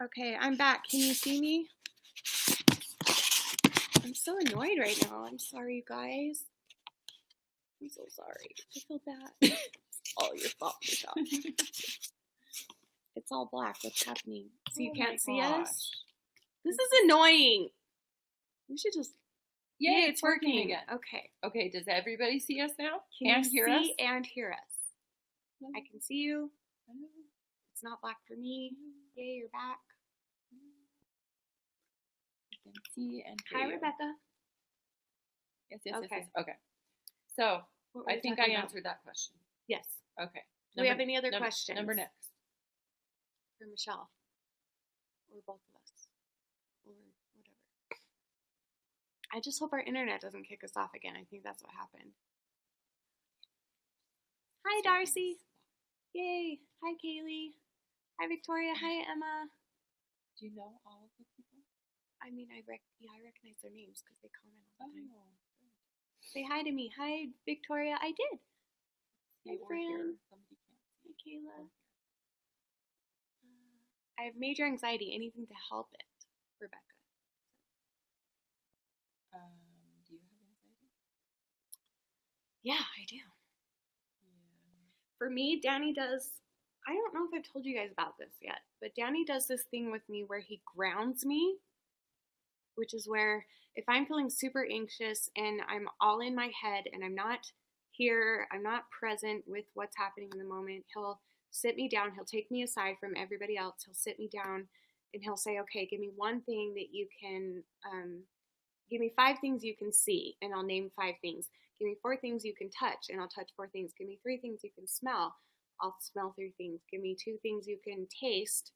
Okay, I'm back. Can you see me? I'm so annoyed right now. I'm sorry, you guys. I'm so sorry. I feel bad. It's all your fault, Michelle. It's all black. What's happening? So you can't see us? This is annoying. We should just... Yay, it's working again. Okay. Okay, does everybody see us now? Can and hear you us? see and hear us? I can see you. It's not black for me. Yay, you're back. I can see and hear Hi, you. Rebecca. Yes, yes, Okay. yes, yes. Okay. So, What were I we think talking I about? answered that question. Yes. Okay. Do we have any other questions? Number next. For Michelle. Or both of us. Or whatever. I just hope our internet doesn't kick us off again. I think that's what happened. Hi, Darcy. Yay. Hi, Kaylee. Hi, Victoria. Hi, Emma. Do you know all of the people? I mean, I recognize their names because they comment all the time. Oh. Say hi to me. Hi, Victoria. I did. Hi, Fran. Somebody can't see. Hi, Kayla. I have major anxiety. Anything to help it, Rebecca. Do you have anxiety? Yeah, I do. Yeah. For me, Danny does, I don't know if I've told you guys about this yet, but Danny does this thing with me where he grounds me, which is where if I'm feeling super anxious and I'm all in my head and I'm not here, I'm not present with what's happening in the moment, he'll sit me down, he'll take me aside from everybody else, he'll sit me down and he'll say, okay, give me one thing that you can, give me 5 things you can see, and I'll name 5 things. Give me 4 things you can touch, and I'll touch 4 things. Give me 3 things you can smell, I'll smell 3 things. Give me 2 things you can taste,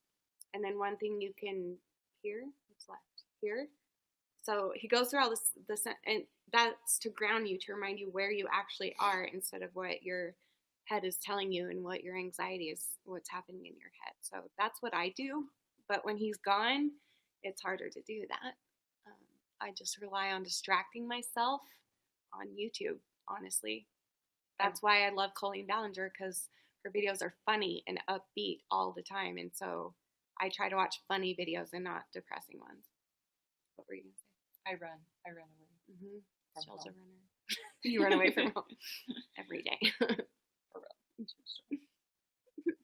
and then 1 thing you can hear. What's left? Hear. So he goes through all this, and that's to ground you, to remind you where you actually are instead of what your head is telling you and what your anxiety is, what's happening in your head. So that's what I do. But when he's gone, it's harder to do that. I just rely on distracting myself on YouTube, honestly. That's why I love Colleen Ballinger, because her videos are funny and upbeat all the time. And so I try to watch funny videos and not depressing ones. What were you going to say? I run away. Mm-hmm. Michelle's a runner. You You run away from home every day. For real.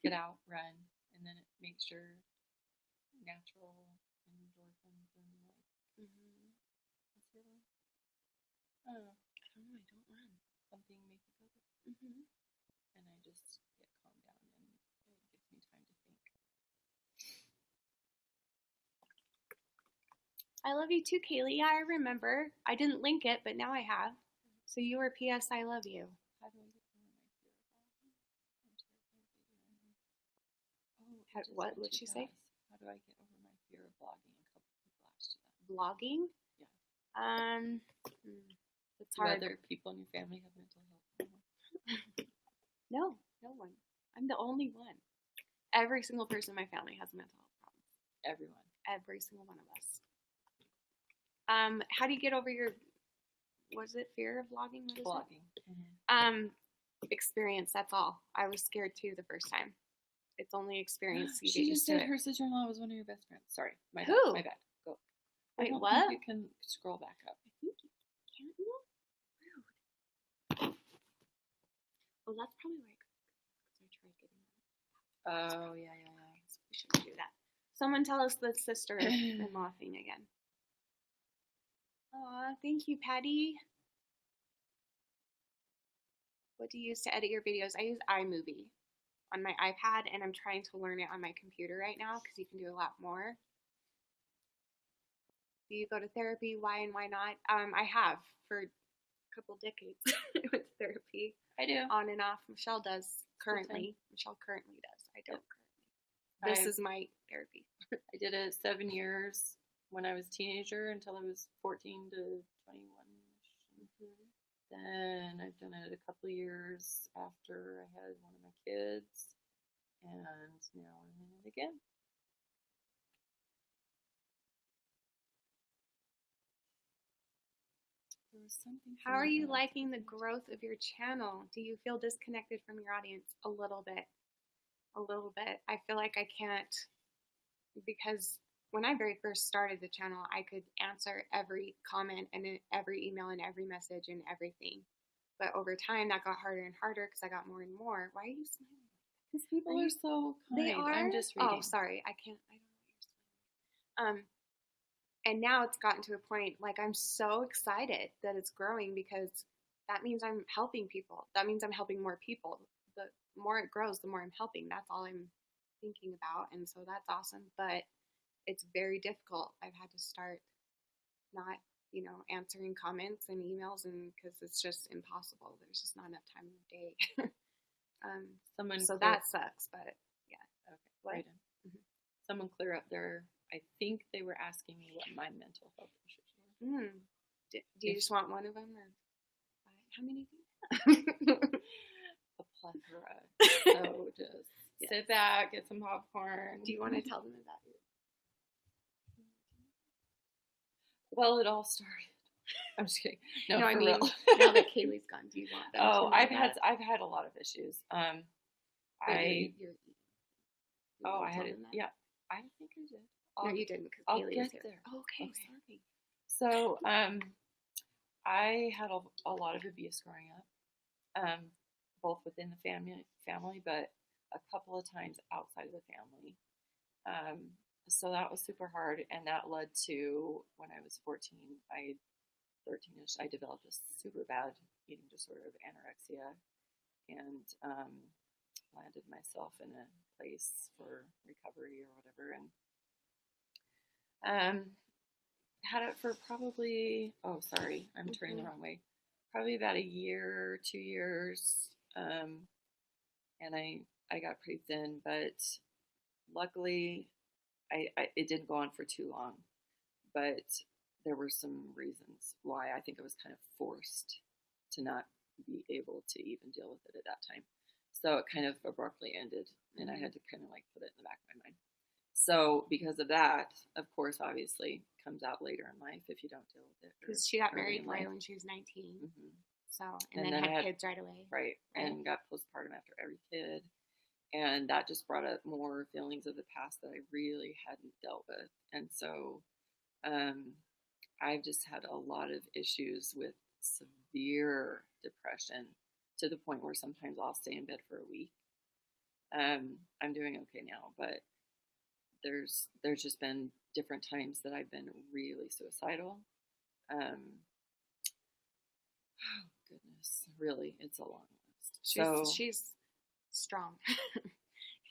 Get out, run, and then it makes your natural endorphins and like what's the other one? I don't know. I don't run. Something make you feel good. And I just get calmed down and it gives me time to think. I love you too, Kaylee. Yeah, I remember. I didn't link it, but now I have. So you were PS I love you. How do I get over my fear of vlogging? What would she say? How do I get over my fear of vlogging? A couple people asked you that. Vlogging? Yeah. It's hard. Do other people in your family have mental health? No one. I'm the only one. Every single person in my family has a mental health problem. Everyone. Every single one of us. How do you get over your, was it fear of vlogging? Vlogging. Experience, that's all. I was scared too the first time. It's only experience. You She get just used to said it. her sister-in-law was one of your best friends. Sorry. My Who? bad. Go. Wait, I don't what? think you can scroll back up. I think you can. Rude. Well, that's probably why I tried getting that. Oh, yeah. We shouldn't do that. Someone tell us the sister-in-law thing again. Aw, thank you, Patty. What do you use to edit your videos? I use iMovie on my iPad, and I'm trying to learn it on my computer right now because you can do a lot more. Do you go to therapy? Why and why not? I have for a couple decades. I went to therapy. I do. On and off. Michelle does currently. Michelle currently does. I don't currently. This is my therapy. I did it 7 years when I was a teenager until I was 14 to 21. Then I've done it a couple of years after I had one of my kids, and now I'm in it again. There was something. How are you liking the growth of your channel? Do you feel disconnected from your audience? A little bit. I feel like I can't because when I very first started the channel, I could answer every comment and every email and every message and everything. But over time, that got harder and harder because I got more and more. Why are you smiling? Because people are so kind. They are. I'm just Oh, reading. sorry. I can't. I don't know what you're smiling. And now it's gotten to a point like I'm so excited that it's growing because that means I'm helping people. That means I'm helping more people. The more it grows, the more I'm helping. That's all I'm thinking about, and so that's awesome. But it's very difficult. I've had to start not, answering comments and emails, and because it's just impossible. There's just not enough time in the day. So that sucks. But yeah. Okay. What? Right. Mm-hmm. Someone clear up their. I think they were asking me what my mental health issues were. Do you just want one of them, or how many do you have? A plethora. So just sit back, get some popcorn. Do you want to tell them about it? Well, it all started. I'm just kidding. No, I mean, real. Now that Kaylee's gone, do you want them? Oh, I've had a lot of issues. I had it. Yeah, I think I did. No, you didn't, because Kaylee was here. There. Oh, okay, sorry. So, I had a lot of abuse growing up, both within the family, but a couple of times outside of the family. So that was super hard, and that led to when I was 14, 13ish, I developed a super bad eating disorder of anorexia, and landed myself in a place for recovery or whatever, and had it for probably, I'm turning the wrong way, probably about a year, 2 years, and I got pretty thin, but luckily it didn't go on for too long, but there were some reasons why I think I was kind of forced to not be able to even deal with it at that time. So it kind of abruptly ended, and I had to kind of like put it in the back of my mind. So because of that, of course, obviously, comes out later in life if you don't deal with it. Because she got married right when she was 19. Mm-hmm. So, and then had kids right away. Right, and got postpartum after every kid. And that just brought up more feelings of the past that I really hadn't dealt with. And so I've just had a lot of issues with severe depression to the point where sometimes I'll stay in bed for a week. I'm doing okay now, but there's just been different times that I've been really suicidal. Oh, goodness. Really, it's a long list. She's strong.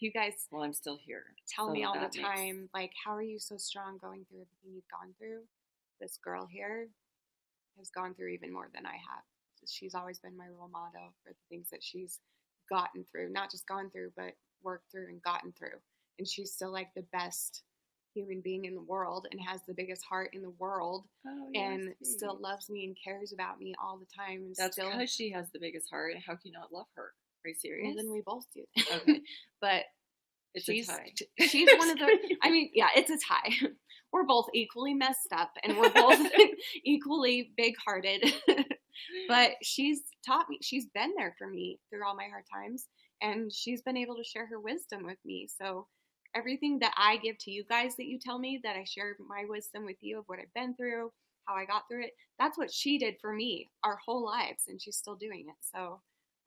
You guys, well, I'm still here. Tell me all the time, like, how are you so strong going through everything you've gone through? This girl here has gone through even more than I have. She's always been my role model for the things that she's gotten through, not just gone through, but worked through and gotten through. And she's still like the best human being in the world and has the biggest heart in the world, and still loves me and cares about me all the time. And that's because she has the biggest heart. How can you not love her? Are you serious? Well, then we both do. Okay. But she's a tie. She's one of the, I mean, yeah, it's a tie. We're both equally messed up, and we're both equally big-hearted. But she's taught me, she's been there for me through all my hard times, and she's been able to share her wisdom with me. So everything that I give to you guys that you tell me, that I share my wisdom with you of what I've been through, how I got through it, that's what she did for me our whole lives, and she's still doing it. So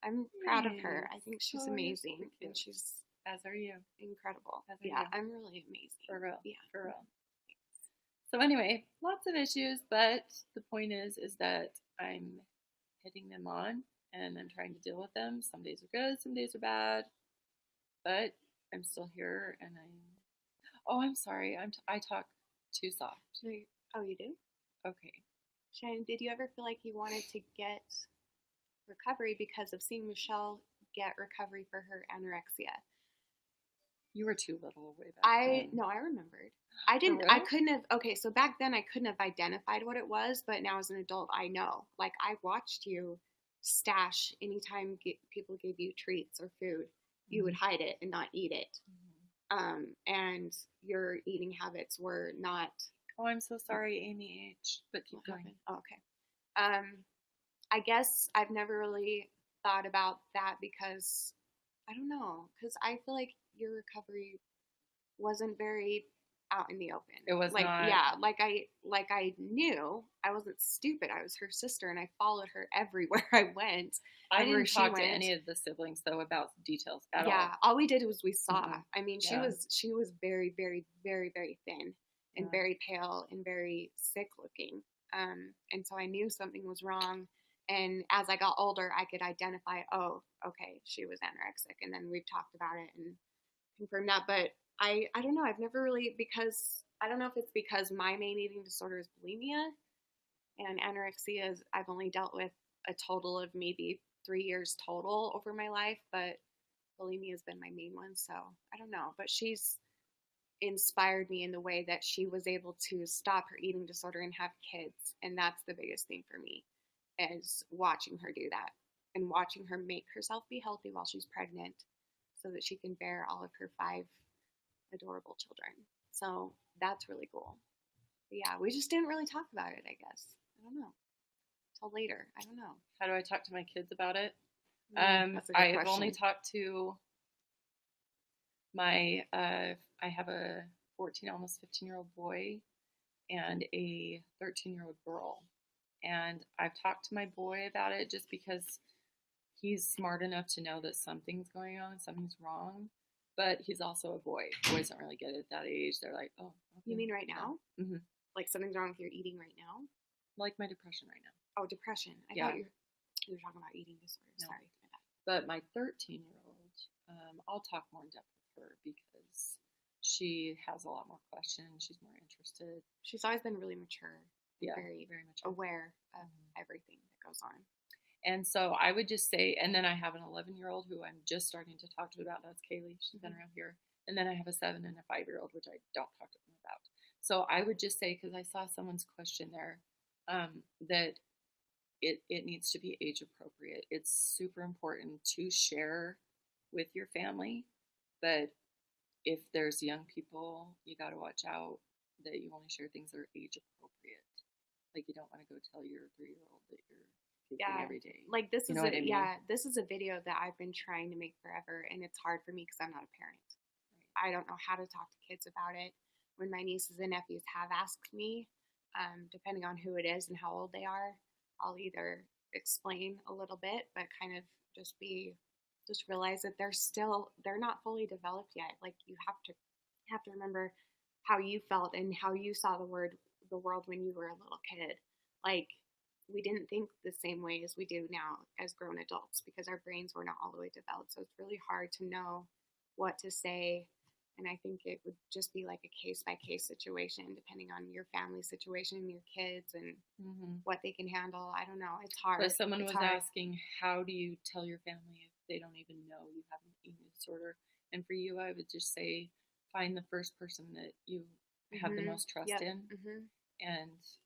I'm proud of her. I think she's amazing, and she's, as are you, incredible. I'm really amazing. For real. Yeah, for real. So anyway, lots of issues, but the point is that I'm hitting them on, and I'm trying to deal with them. Some days are good, some days are bad, but I'm still here, and I'm sorry. I talk too soft. Oh, you do? Okay. Shannon, did you ever feel like you wanted to get recovery because of seeing Michelle get recovery for her anorexia? You were too little way back then. No, I remembered. I didn't, I couldn't have, okay, so back then I couldn't have identified what it was, but now as an adult, I know. Like, I watched you stash anytime people gave you treats or food, you would hide it and not eat it. And your eating habits were not. Oh, I'm so sorry, Amy H. But keep going. Oh, okay. I guess I've never really thought about that because, I don't know, because I feel like your recovery wasn't very out in the open. It was like, not. yeah, like I knew I wasn't stupid. I was her sister, and I followed her everywhere I went. I Everywhere didn't she talk to went. any of the siblings though about details at Yeah, all we did was we saw. Mm-mm. I mean, Yeah. she was very, very, very, very thin and Yeah. very pale and very sick looking. And so I knew something was wrong. And as I got older, I could identify, oh, okay, she was anorexic. And then we've talked about it and confirmed that. But I don't know. I've never really, because I don't know if it's because my main eating disorder is bulimia and anorexia is, I've only dealt with a total of maybe 3 years total over my life, but bulimia has been my main one. So I don't know. But she's inspired me in the way that she was able to stop her eating disorder and have kids. And that's the biggest thing for me, is watching her do that and watching her make herself be healthy while she's pregnant so that she can bear all of her 5 adorable children. So that's really cool. But yeah, we just didn't really talk about it, I guess. I don't know. Till later. I don't know. How do I talk to my kids about it? That's a good I've question. only talked to my, I have a 14, almost 15-year-old boy and a 13-year-old girl. And I've talked to my boy about it just because he's smart enough to know that something's going on, something's wrong. But he's also a boy. Boys don't really get it at that age. They're like, oh, okay. You mean right now? Mm-hmm. Like something's wrong with your eating right now? Like my depression right now. Oh, depression. I thought you were talking about eating disorder. No. Sorry. But my 13-year-old, I'll talk more in depth with her because she has a lot more questions. She's more interested. She's always been really mature. Yeah, very, very mature. Aware of everything that goes on. And so I would just say, and then I have an 11-year-old who I'm just starting to talk to about. That's Kaylee. She's been around here. And then I have a 7 and a 5-year-old, which I don't talk to them about. So I would just say, because I saw someone's question there, that it needs to be age appropriate. It's super important to share with your family, but if there's young people, you got to watch out that you only share things that are age appropriate. Like you don't want to go tell your 3-year-old that you're kicking every day. Like this is this is a video that I've been trying to make forever, and it's hard for me because I'm not a parent. Right. I don't know how to talk to kids about it. When my nieces and nephews have asked me, depending on who it is and how old they are, I'll either explain a little bit, but kind of just realize that they're not fully developed yet. Like you have to remember how you felt and how you saw the world when you were a little kid. Like we didn't think the same way as we do now as grown adults because our brains were not all the way developed. So it's really hard to know what to say. And I think it would just be like a case-by-case situation, depending on your family situation and your kids and what they can handle. I don't know. It's hard. But someone was asking, how do you tell your family if they don't even know you have an eating disorder? And for you, I would just say, find the first person that you have the most trust in.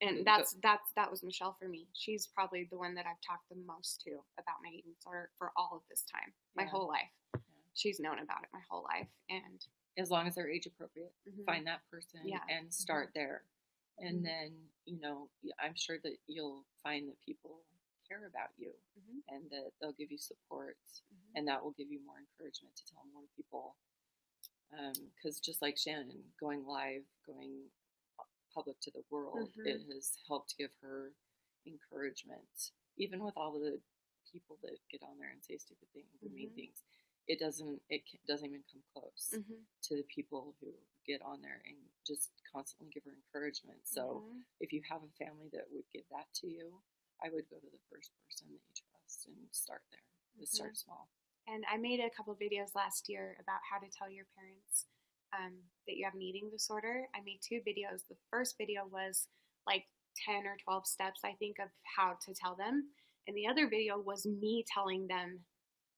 And that was Michelle for me. She's probably the one that I've talked the most to about my eating disorder for all of this time, my whole life. Yeah. She's known about it my whole life, and as long as they're age appropriate, find that person and start there. And then, I'm sure that you'll find that people care about you and that they'll give you support and that will give you more encouragement to tell more people. Because just like Shannon, going live, going public to the world, it has helped give her encouragement. Even with all of the people that get on there and say stupid things and mean things, it doesn't even come close to the people who get on there and just constantly give her encouragement. So if you have a family that would give that to you, I would go to the first person that you trust and start there. Just start small. And I made a couple videos last year about how to tell your parents that you have an eating disorder. I made 2 videos. The first video was like 10 or 12 steps, I think, of how to tell them. And the other video was me telling them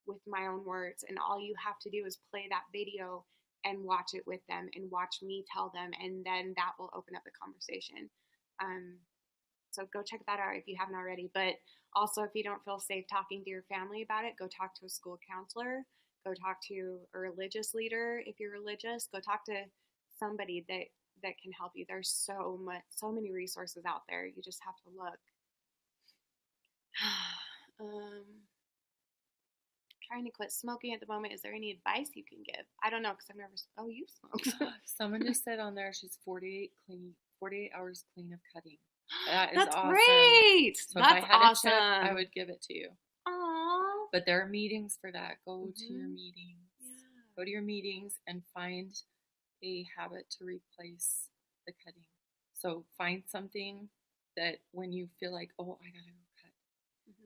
with my own words. And all you have to do is play that video and watch it with them and watch me tell them. And then that will open up the conversation. So go check that out if you haven't already. But also, if you don't feel safe talking to your family about it, go talk to a school counselor. Go talk to a religious leader if you're religious. Go talk to somebody that can help you. There's so many resources out there. You just have to look. trying to quit smoking at the moment. Is there any advice you can give? I don't know because I've never. Oh, you smoke. Someone just said on there she's 48 hours clean of cutting. That is That's awesome. Great. So That's if I had awesome. a tip, I would give it to you. Aww. But there are meetings for that. Go to your Mhm. meetings. Yeah. Go to your meetings and find a habit to replace the cutting. So find something that when you feel like, oh, I gotta go cut,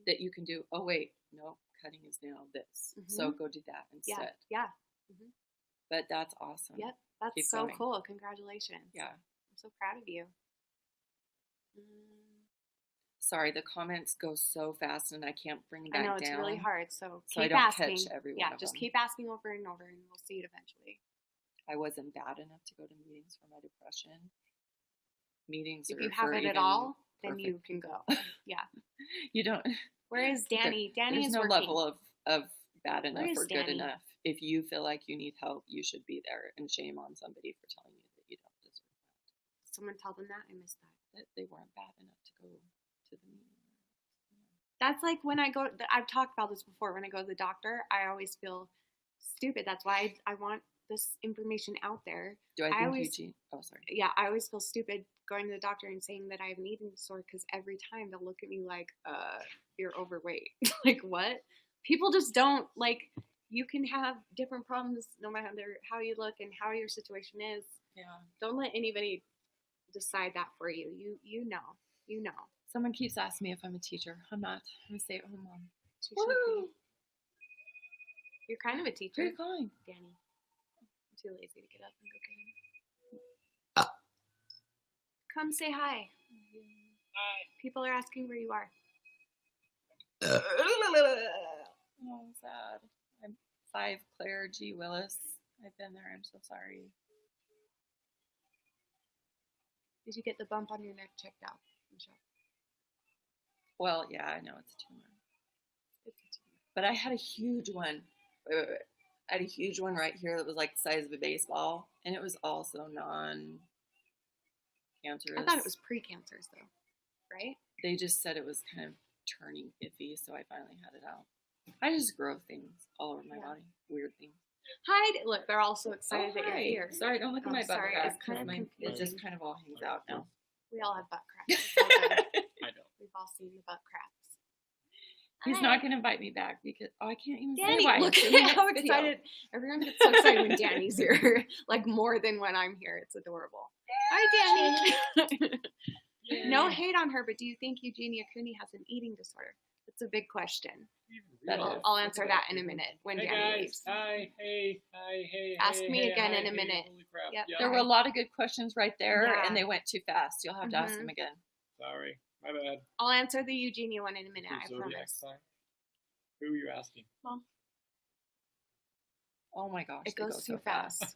that you can do. Oh wait, no, cutting is now this. So go do that instead. Yeah. But that's awesome. Yep. That's Keep so going. cool. Congratulations. Yeah. I'm so proud of you. Sorry, the comments go so fast and I can't bring them back down. I know, it's really hard. So I keep don't asking. catch every one Yeah, of just them. keep asking over and over and we'll see it eventually. I wasn't bad enough to go to meetings for my depression. Meetings If are you have for it at even all, then perfect you can go. Yeah. You don't. Where is Danny? Danny There's is no working. level of bad enough is or good Danny? enough. If you feel like you need help, you should be there. And shame on somebody for telling you that you don't deserve that. Someone tell them that? I missed that. That they weren't bad enough to go to the meeting. That's like when I go, I've talked about this before. When I go to the doctor, I always feel stupid. That's why I want this information out there. Do I think Eugene? Oh, sorry. Yeah, I always feel stupid going to the doctor and saying that I have an eating disorder because every time they'll look at me like, you're overweight. Like, what? People just don't, like, you can have different problems no matter how you look and how your situation is. Yeah. Don't let anybody decide that for you. You know. You know. Someone keeps asking me if I'm a teacher. I'm not. I'm a stay-at-home mom. Woo! You're kind of a teacher. Who are you calling? Danny. I'm too lazy to get up and go get him. Come say hi. Hi. People are asking where you are. Oh, sad. I'm 5 Claire G. Willis. I've been there. I'm so sorry. Did you get the bump on your neck checked out, Michelle? Well, yeah, I know it's a tumor. But I had a huge one. Wait. I had a huge one right here that was like the size of a baseball, and it was also non-cancerous. I thought it was precancerous, though, right? They just said it was kind of turning iffy, so I finally had it out. I just grow things all over my body, weird things. Hi, look, they're all so excited that you're here. Sorry, don't look at my butt sorry, crack. it's kind of It confusing. just kind of all hangs out now. We all have butt cracks. It's all good. I don't. We've all seen the butt cracks. He's not going to invite me back because I can't even Danny, say why. look at how excited. Everyone gets so excited when Danny's here. Like more than when I'm here. It's adorable. Hi, Danny. No hate on her, but do you think Eugenia Cooney has an eating disorder? That's a big question. I'll answer that in a minute when Hey Danny guys, leaves. hi, hey. Ask hey, me hey, again hi, in a hey, minute. Holy crap. Yep. Yeah. There were a lot of good questions right there, Yeah. and they went too fast. You'll have to ask them again. Sorry, my bad. I'll answer the Eugenia one in a minute, I Zodiac promise. sign? Who are you asking? Mom. Oh my gosh, It they goes go too so fast.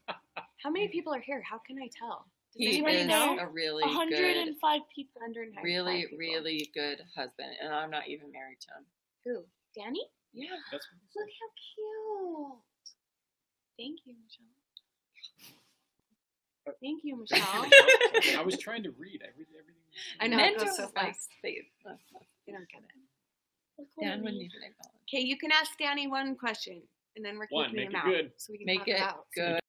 How many people are here? How can I tell? Does He anybody is know? a really 105 people. 105 really, people. really good husband, and I'm not even married to him. Who? Danny? Yeah. That's Look how cute. Thank you, Michelle. Thank you, Michelle. I was trying to read. I read everything. I know, Men it goes don't so like fast. they- You don't get it. Dan wouldn't even acknowledge. Okay, you can ask Danny one question, and then we're One, keeping make him it out. good. So we can Make talk it about good.